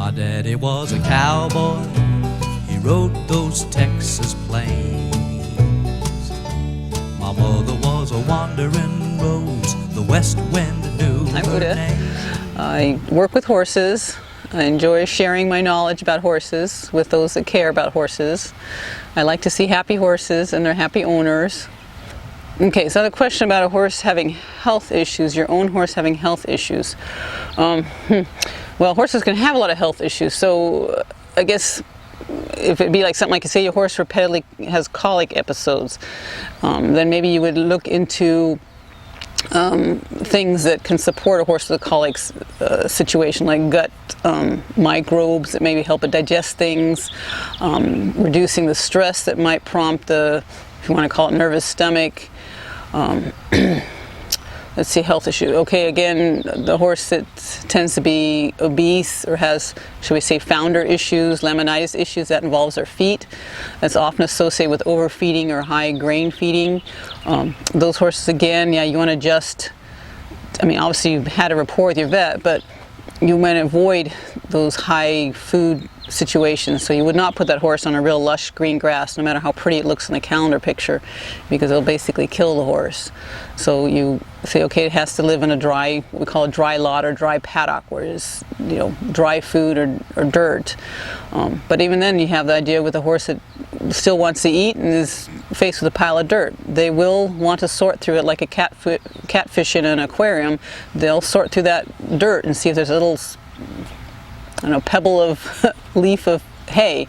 My daddy was a cowboy, he rode those Texas plains. My mother was a wandering rose, the west wind knew her name. I work with horses. I enjoy sharing my knowledge about horses with those that care about horses. I like to see happy horses and their happy owners. Okay, so the question about a horse having health issues, your own horse having health issues. Well, horses can have a lot of health issues, so I guess if it'd be like something like, say your horse repeatedly has colic episodes, then maybe you would look into things that can support a horse with a colic situation, like gut microbes that maybe help it digest things, reducing the stress that might prompt the, if you want to call it, nervous stomach. Let's see, health issue. Okay, again, the horse that tends to be obese or has, should we say, founder issues, laminitis issues, that involves their feet. That's often associated with overfeeding or high grain feeding. Those horses, again, yeah, you want to just, I mean, obviously you've had a rapport with your vet, but you want to avoid those high food situations. So you would not put that horse on a real lush green grass, no matter how pretty it looks in the calendar picture, because it'll basically kill the horse. So you say, okay, it has to live in a dry, what we call a dry lot or dry paddock, where it's, you know, dry food or dirt. But even then, you have the idea with a horse that still wants to eat and is faced with a pile of dirt. They will want to sort through it like a catfish in an aquarium. They'll sort through that dirt and see if there's a little, I don't know, pebble of leaf of hay.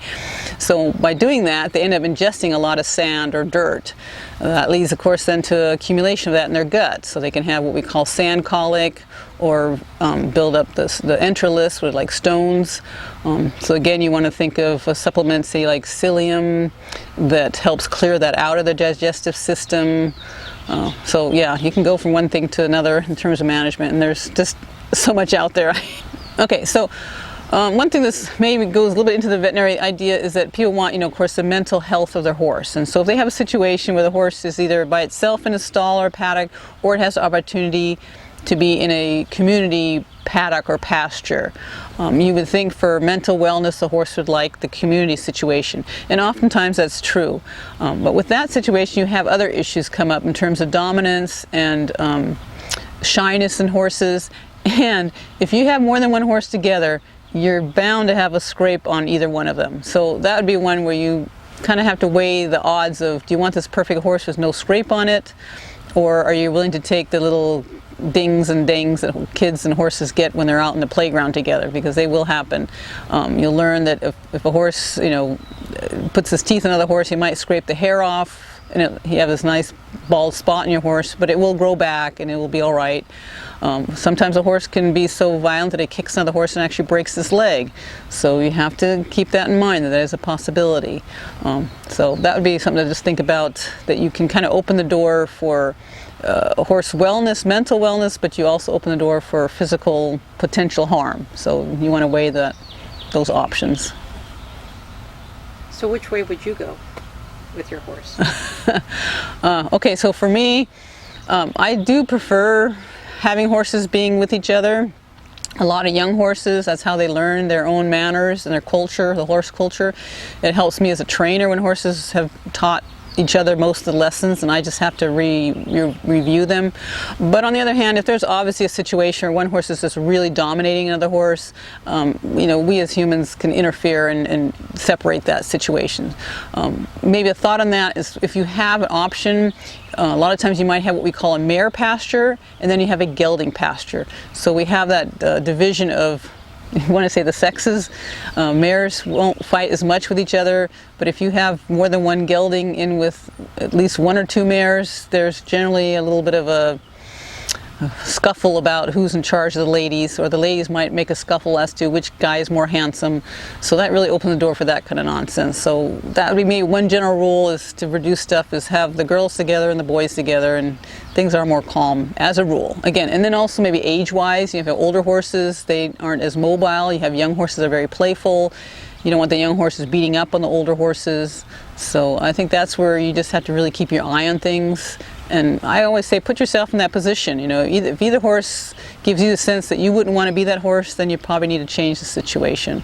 So by doing that, they end up ingesting a lot of sand or dirt. That leads, of course, then to accumulation of that in their gut. So they can have what we call sand colic, or build up the enterolis with like stones. So again, you want to think of a supplement, say like psyllium, that helps clear that out of the digestive system. So yeah, you can go from one thing to another in terms of management, and there's just so much out there. Okay, so one thing that's maybe goes a little bit into the veterinary idea is that people want, you know, of course, the mental health of their horse. And so if they have a situation where the horse is either by itself in a stall or paddock, or it has the opportunity to be in a community paddock or pasture, you would think for mental wellness the horse would like the community situation, and oftentimes that's true. But with that situation, you have other issues come up in terms of dominance and shyness in horses. And if you have more than one horse together, you're bound to have a scrape on either one of them. So that would be one where you kind of have to weigh the odds of, do you want this perfect horse with no scrape on it, or are you willing to take the little dings and dangs that kids and horses get when they're out in the playground together, because they will happen. You'll learn that if a horse, you know, puts his teeth in another horse, he might scrape the hair off, and you have this nice bald spot in your horse, but it will grow back and it will be all right. Sometimes a horse can be so violent that it kicks another horse and actually breaks his leg. So you have to keep that in mind, that that is a possibility. So that would be something to just think about, that you can kind of open the door for horse wellness, mental wellness, but you also open the door for physical potential harm. So you want to weigh those options. So which way would you go with your horse? Okay, so for me, I do prefer having horses being with each other. A lot of young horses, that's how they learn their own manners and their culture, the horse culture. It helps me as a trainer when horses have taught each other most of the lessons, and I just have to review them. But on the other hand, if there's obviously a situation where one horse is just really dominating another horse, you know, we as humans can interfere and separate that situation. Maybe a thought on that is, if you have an option, a lot of times you might have what we call a mare pasture, and then you have a gelding pasture. So we have that division of, you want to say, the sexes. Mares won't fight as much with each other, but if you have more than one gelding in with at least one or two mares, there's generally a little bit of a scuffle about who's in charge of the ladies, or the ladies might make a scuffle as to which guy is more handsome. So that really opens the door for that kind of nonsense. So that would be maybe one general rule, is to reduce stuff, is have the girls together and the boys together, and things are more calm as a rule. Again, and then also maybe age-wise, you have older horses, they aren't as mobile. You have young horses that are very playful. You don't want the young horses beating up on the older horses. So I think that's where you just have to really keep your eye on things. And I always say, put yourself in that position. You know, if either horse gives you the sense that you wouldn't want to be that horse, then you probably need to change the situation.